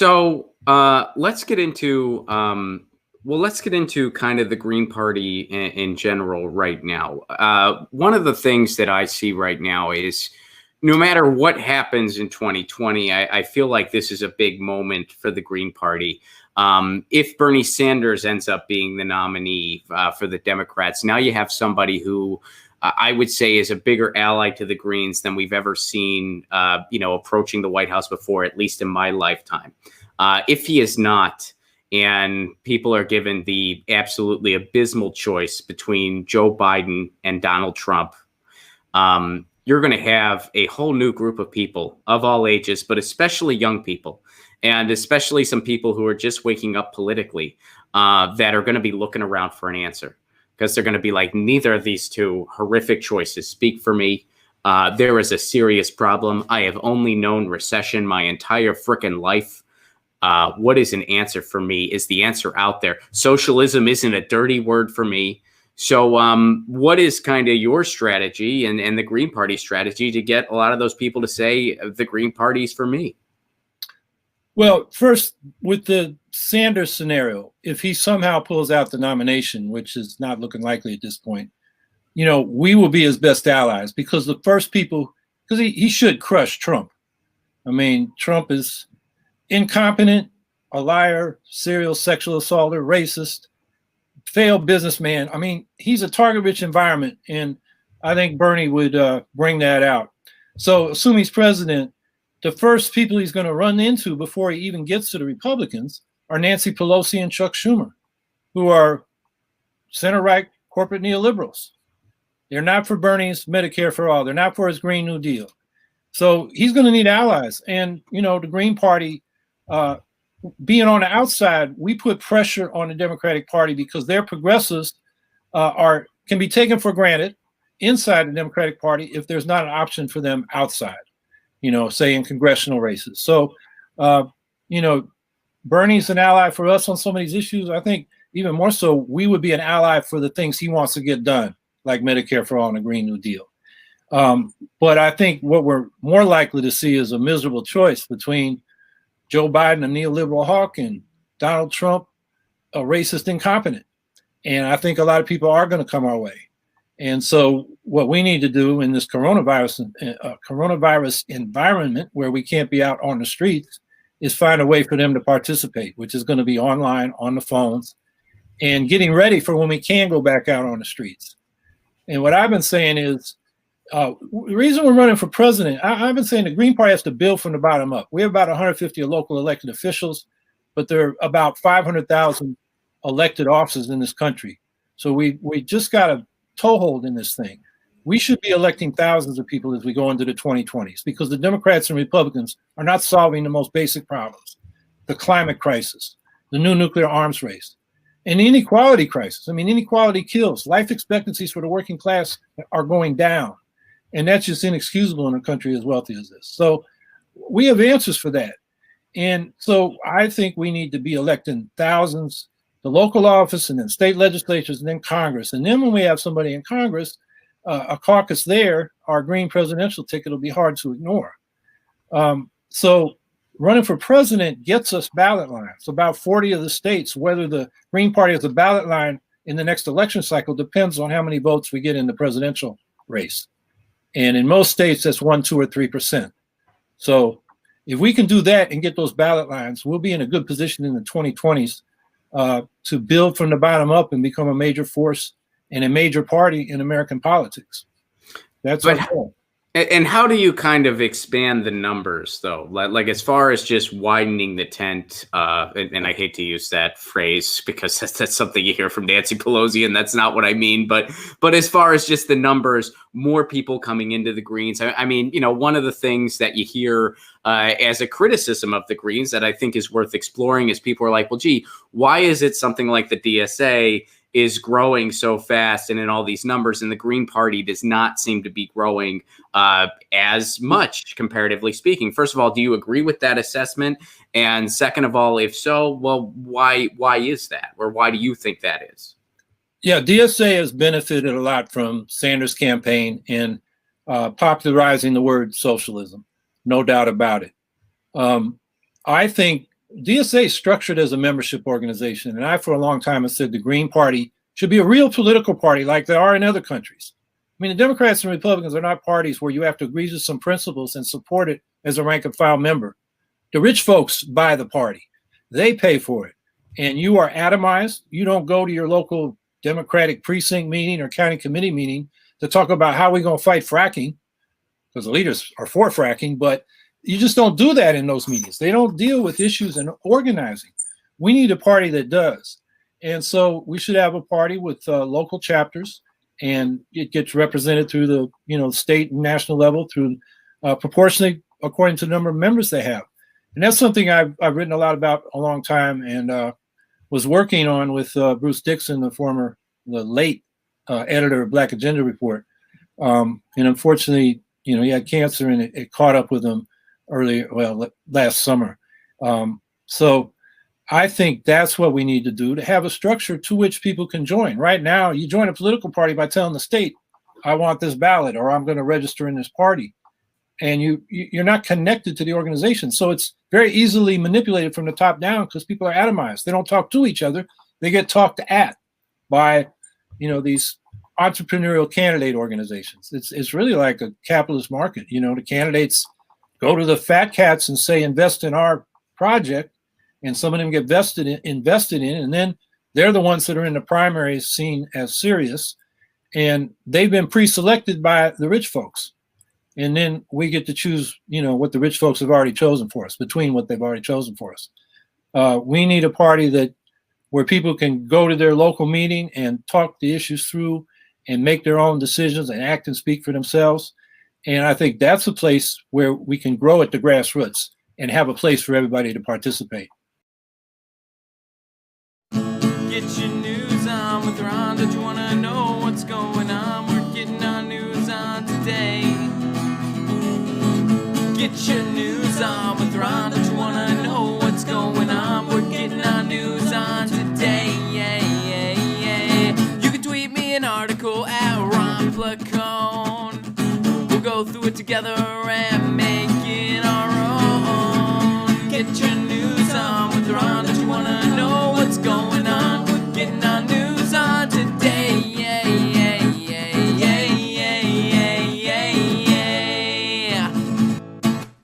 So let's get into let's get into kind of the Green Party in general right now. One of the things that I see right now is no matter what happens in 2020, I feel like this is a big moment for the Green Party. If Bernie Sanders ends up being the nominee for the Democrats, now you have somebody who I would say is a bigger ally to the Greens than we've ever seen, approaching the White House before, at least in my lifetime. If he is not, and people are given the absolutely abysmal choice between Joe Biden and Donald Trump, you're going to have a whole new group of people of all ages, but especially young people, and especially some people who are just waking up politically, that are going to be looking around for an answer. Because they're going to be like, neither of these two horrific choices speak for me. There is a serious problem. I have only known recession my entire frickin' life. What is an answer for me? Is the answer out there? Socialism isn't a dirty word for me. So what is kind of your strategy and the Green Party strategy to get a lot of those people to say the Green Party's for me? Well, first, with the Sanders scenario, if he somehow pulls out the nomination, which is not looking likely at this point, we will be his best allies, because the first people, because he should crush Trump. I mean, Trump is incompetent, a liar, serial sexual assaulter, racist, failed businessman. I mean, he's a target-rich environment, and I think Bernie would bring that out. So assuming he's president, the first people he's going to run into before he even gets to the Republicans are Nancy Pelosi and Chuck Schumer, who are center-right corporate neoliberals. They're not for Bernie's Medicare for all. They're not for his Green New Deal. So he's going to need allies. And, the Green Party, being on the outside, we put pressure on the Democratic Party because their progressives can be taken for granted inside the Democratic Party if there's not an option for them outside. Say in congressional races. So, Bernie's an ally for us on some of these issues. I think even more so, we would be an ally for the things he wants to get done, like Medicare for all and the Green New Deal. But I think what we're more likely to see is a miserable choice between Joe Biden, a neoliberal hawk, and Donald Trump, a racist incompetent. And I think a lot of people are going to come our way. And so what we need to do in this coronavirus environment where we can't be out on the streets is find a way for them to participate, which is going to be online, on the phones, and getting ready for when we can go back out on the streets. And what I've been saying is the reason we're running for president, I've been saying the Green Party has to build from the bottom up. We have about 150 local elected officials, but there are about 500,000 elected offices in this country. So we just got to toehold in this thing. We should be electing thousands of people as we go into the 2020s, because the Democrats and Republicans are not solving the most basic problems: the climate crisis, the new nuclear arms race, and the inequality crisis. I mean, inequality kills. Life expectancies for the working class are going down, and that's just inexcusable in a country as wealthy as this. So we have answers for that. And so I think we need to be electing thousands, the local office, and then state legislatures, and then Congress. And then when we have somebody in Congress, a caucus there, our Green presidential ticket will be hard to ignore. So running for president gets us ballot lines. About 40 of the states, whether the Green Party has a ballot line in the next election cycle depends on how many votes we get in the presidential race. And in most states, that's 1%, 2%, or 3%. So if we can do that and get those ballot lines, we'll be in a good position in the 2020s to build from the bottom up and become a major force and a major party in American politics. That's our goal. And how do you kind of expand the numbers, though? Like as far as just widening the tent, and I hate to use that phrase because that's something you hear from Nancy Pelosi, and that's not what I mean. But as far as just the numbers, more people coming into the Greens. I mean, one of the things that you hear as a criticism of the Greens that I think is worth exploring is people are like, well, gee, why is it something like the DSA is growing so fast and in all these numbers, and the Green Party does not seem to be growing as much, comparatively speaking? First of all, do you agree with that assessment? And second of all, if so, well, why is that? Or why do you think that is? Yeah, DSA has benefited a lot from Sanders' campaign in popularizing the word socialism, no doubt about it. I think DSA is structured as a membership organization. And I, for a long time, have said the Green Party should be a real political party like they are in other countries. I mean, the Democrats and Republicans are not parties where you have to agree to some principles and support it as a rank and file member. The rich folks buy the party. They pay for it. And you are atomized. You don't go to your local Democratic precinct meeting or county committee meeting to talk about how we're going to fight fracking, because the leaders are for fracking, but you just don't do that in those meetings. They don't deal with issues and organizing. We need a party that does. And so we should have a party with local chapters, and it gets represented through the state and national level through proportionally according to the number of members they have. And that's something I've written a lot about a long time, and was working on with Bruce Dixon, the late editor of Black Agenda Report. And unfortunately, he had cancer, and it caught up with him last summer. So I think that's what we need to do, to have a structure to which people can join. Right now, you join a political party by telling the state, I want this ballot, or I'm going to register in this party. And you're not connected to the organization. So it's very easily manipulated from the top down because people are atomized. They don't talk to each other. They get talked at by, these entrepreneurial candidate organizations. It's really like a capitalist market. The candidates go to the fat cats and say, invest in our project. And some of them get invested in, and then they're the ones that are in the primaries seen as serious. And they've been pre-selected by the rich folks. And then we get to choose, what the rich folks have already chosen for us, between what they've already chosen for us. We need a party where people can go to their local meeting and talk the issues through and make their own decisions and act and speak for themselves. And I think that's a place where we can grow at the grassroots and have a place for everybody to participate. Get your news on with Ron. Don't you want to know what's going on? We're getting our news on today. Get your news on with Ron. Don't you want to know what's going on? We're getting our news on today. You can tweet me an article at Ron Placone. We'll go through it together and make it our own. Get your news on with Ron.